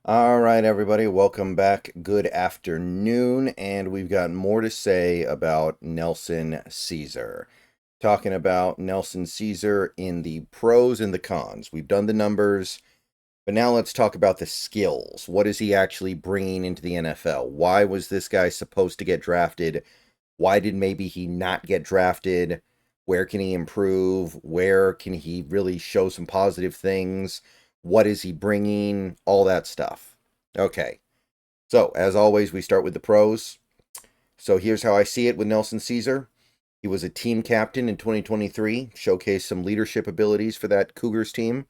All right, everybody, welcome back. Good afternoon, and we've got more to say about Nelson Caesar. Talking about Nelson Caesar in the pros and the cons. We've done the numbers, but now let's talk about the skills. What is he actually bringing into the NFL? Why was this guy supposed to get drafted? Why did maybe he not get drafted? Where can he improve? Where can he really show some positive things? What is he bringing? All that stuff. Okay. So, as always, we start with the pros. So, here's how I see it with Nelson Caesar. He was a team captain in 2023, showcased some leadership abilities for that Cougars team.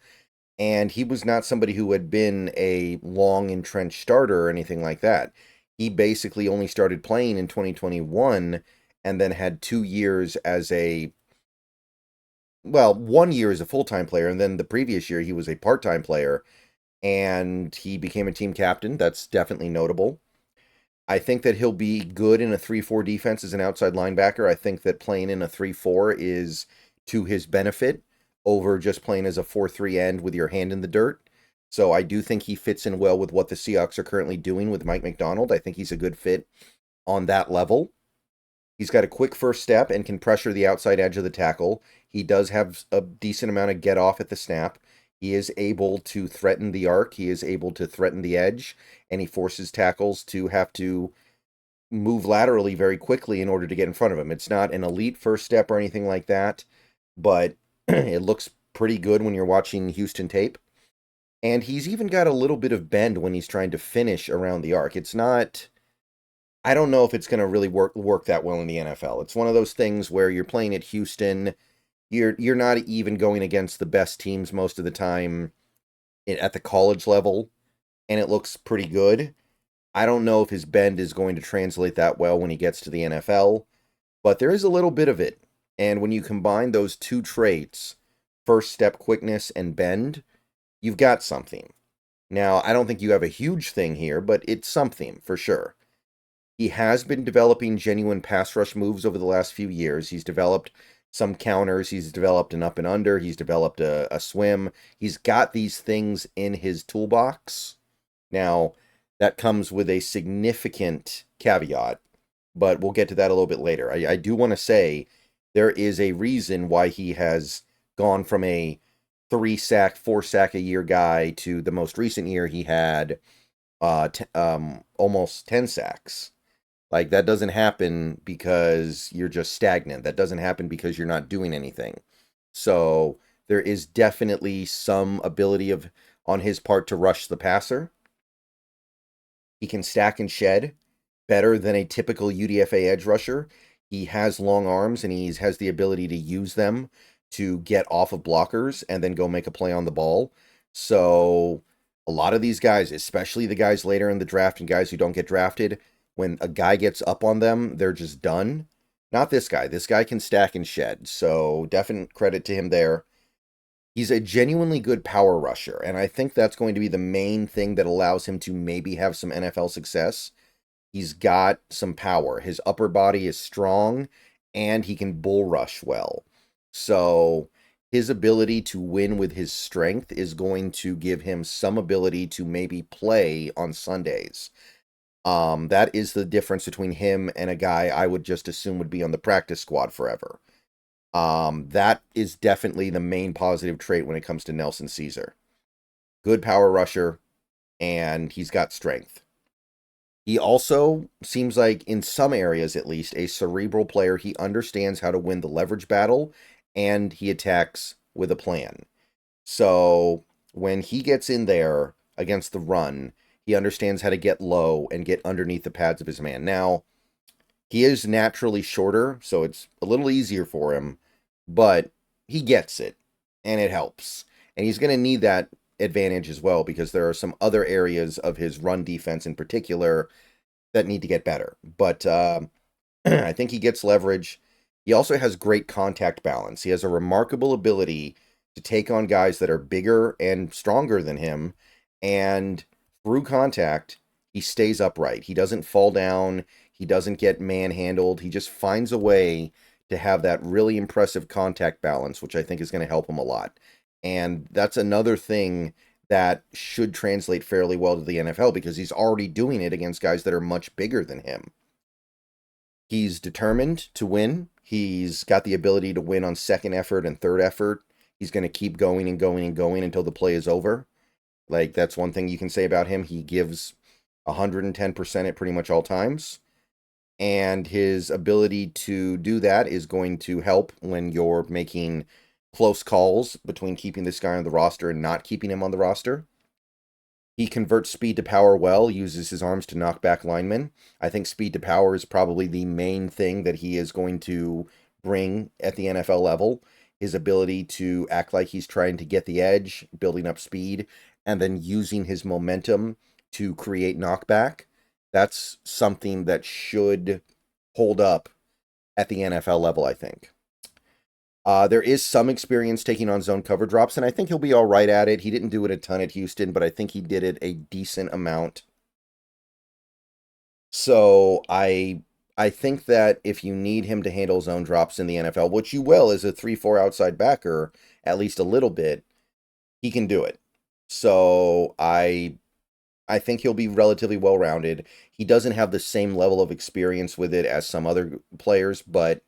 And he was not somebody who had been a long entrenched starter or anything like that. He basically only started playing in 2021 and then had 2 years as well, 1 year as a full-time player, and then the previous year he was a part-time player, and he became a team captain. That's definitely notable. I think that he'll be good in a 3-4 defense as an outside linebacker. I think that playing in a 3-4 is to his benefit over just playing as a 4-3 end with your hand in the dirt. So I do think he fits in well with what the Seahawks are currently doing with Mike Macdonald. I think he's a good fit on that level. He's got a quick first step and can pressure the outside edge of the tackle. He does have a decent amount of get off at the snap. He is able to threaten the arc. He is able to threaten the edge, and he forces tackles to have to move laterally very quickly in order to get in front of him. It's not an elite first step or anything like that, but it looks pretty good when you're watching Houston tape. And he's even got a little bit of bend when he's trying to finish around the arc. It's not, I don't know if it's going to really work that well in the NFL. It's one of those things where you're playing at Houston, you're not even going against the best teams most of the time at the college level, and it looks pretty good. I don't know if his bend is going to translate that well when he gets to the NFL, but there is a little bit of it. And when you combine those two traits, first step quickness and bend, you've got something. Now, I don't think you have a huge thing here, but it's something for sure. He has been developing genuine pass rush moves over the last few years. He's developed some counters. He's developed an up and under. He's developed a swim. He's got these things in his toolbox. Now, that comes with a significant caveat, but we'll get to that a little bit later. I do want to say there is a reason why he has gone from a 3-sack, 4-sack a year guy to the most recent year he had almost 10 sacks. Like, that doesn't happen because you're just stagnant. That doesn't happen because you're not doing anything. So there is definitely some ability on his part to rush the passer. He can stack and shed better than a typical UDFA edge rusher. He has long arms and he has the ability to use them to get off of blockers and then go make a play on the ball. So a lot of these guys, especially the guys later in the draft and guys who don't get drafted, when a guy gets up on them, they're just done. Not this guy. This guy can stack and shed. So definite credit to him there. He's a genuinely good power rusher, and I think that's going to be the main thing that allows him to maybe have some NFL success. He's got some power. His upper body is strong, and he can bull rush well. So his ability to win with his strength is going to give him some ability to maybe play on Sundays. That is the difference between him and a guy I would just assume would be on the practice squad forever. That is definitely the main positive trait when it comes to Nelson Caesar. Good power rusher, and he's got strength. He also seems like, in some areas at least, a cerebral player. He understands how to win the leverage battle, and he attacks with a plan. So when he gets in there against the run, he understands how to get low and get underneath the pads of his man. Now, he is naturally shorter, so it's a little easier for him, but he gets it, and it helps. And he's going to need that advantage as well, because there are some other areas of his run defense in particular that need to get better. But I think he gets leverage. He also has great contact balance. He has a remarkable ability to take on guys that are bigger and stronger than him, and through contact, he stays upright. He doesn't fall down. He doesn't get manhandled. He just finds a way to have that really impressive contact balance, which I think is going to help him a lot. And that's another thing that should translate fairly well to the NFL because he's already doing it against guys that are much bigger than him. He's determined to win. He's got the ability to win on second effort and third effort. He's going to keep going and going and going until the play is over. Like, that's one thing you can say about him. He gives 110% at pretty much all times. And his ability to do that is going to help when you're making close calls between keeping this guy on the roster and not keeping him on the roster. He converts speed to power well, uses his arms to knock back linemen. I think speed to power is probably the main thing that he is going to bring at the NFL level. His ability to act like he's trying to get the edge, building up speed, and then using his momentum to create knockback. That's something that should hold up at the NFL level, I think. There is some experience taking on zone cover drops, and I think he'll be all right at it. He didn't do it a ton at Houston, but I think he did it a decent amount. So I think that if you need him to handle zone drops in the NFL, which you will as a 3-4 outside backer, at least a little bit, he can do it. So I think he'll be relatively well-rounded. He doesn't have the same level of experience with it as some other players, but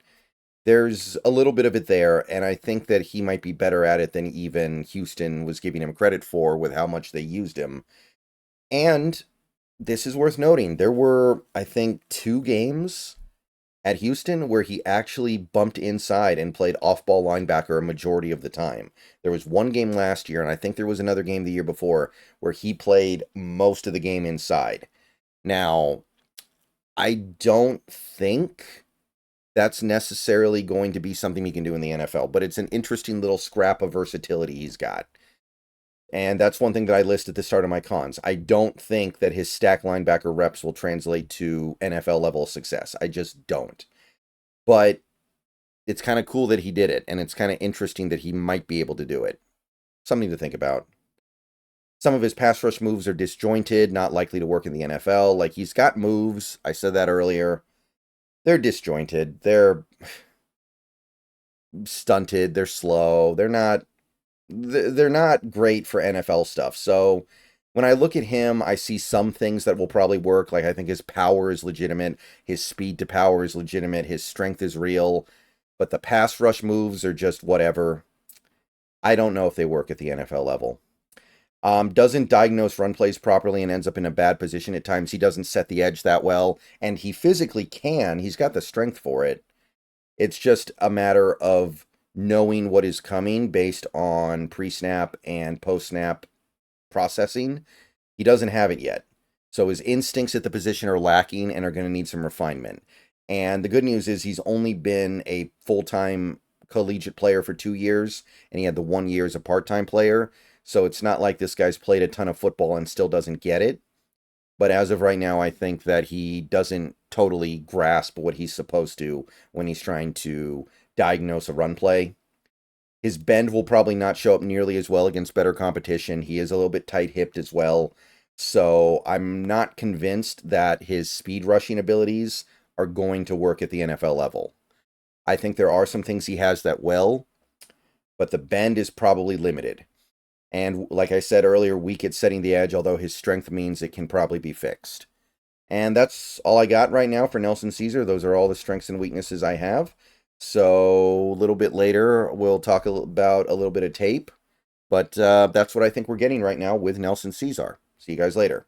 there's a little bit of it there, and I think that he might be better at it than even Houston was giving him credit for with how much they used him. And this is worth noting. There were, I think, 2 games at Houston where he actually bumped inside and played off-ball linebacker a majority of the time. There was one game last year, and I think there was another game the year before, where he played most of the game inside. Now, I don't think that's necessarily going to be something he can do in the NFL, but it's an interesting little scrap of versatility he's got. And that's one thing that I list at the start of my cons. I don't think that his stack linebacker reps will translate to NFL level success. I just don't. But it's kind of cool that he did it, and it's kind of interesting that he might be able to do it. Something to think about. Some of his pass rush moves are disjointed, not likely to work in the NFL. Like, he's got moves. I said that earlier. They're disjointed. They're stunted. They're slow. They're not great for NFL stuff. So when I look at him, I see some things that will probably work. Like, I think his power is legitimate. His speed to power is legitimate. His strength is real. But the pass rush moves are just whatever. I don't know if they work at the NFL level. Doesn't diagnose run plays properly and ends up in a bad position at times. He doesn't set the edge that well. And he physically can. He's got the strength for it. It's just a matter of knowing what is coming based on pre-snap and post-snap processing. He doesn't have it yet. So his instincts at the position are lacking and are going to need some refinement. And the good news is he's only been a full-time collegiate player for 2 years, and he had the 1 year as a part-time player. So it's not like this guy's played a ton of football and still doesn't get it. But as of right now, I think that he doesn't totally grasp what he's supposed to when he's trying to diagnose a run play. His bend will probably not show up nearly as well against better competition. He is a little bit tight-hipped as well. So I'm not convinced that his speed rushing abilities are going to work at the NFL level. I think there are some things he has that will, but the bend is probably limited. And like I said earlier, weak at setting the edge, although his strength means it can probably be fixed. And that's all I got right now for Nelson Caesar. Those are all the strengths and weaknesses I have. So a little bit later, we'll talk about a little bit of tape. But that's what I think we're getting right now with Nelson Caesar. See you guys later.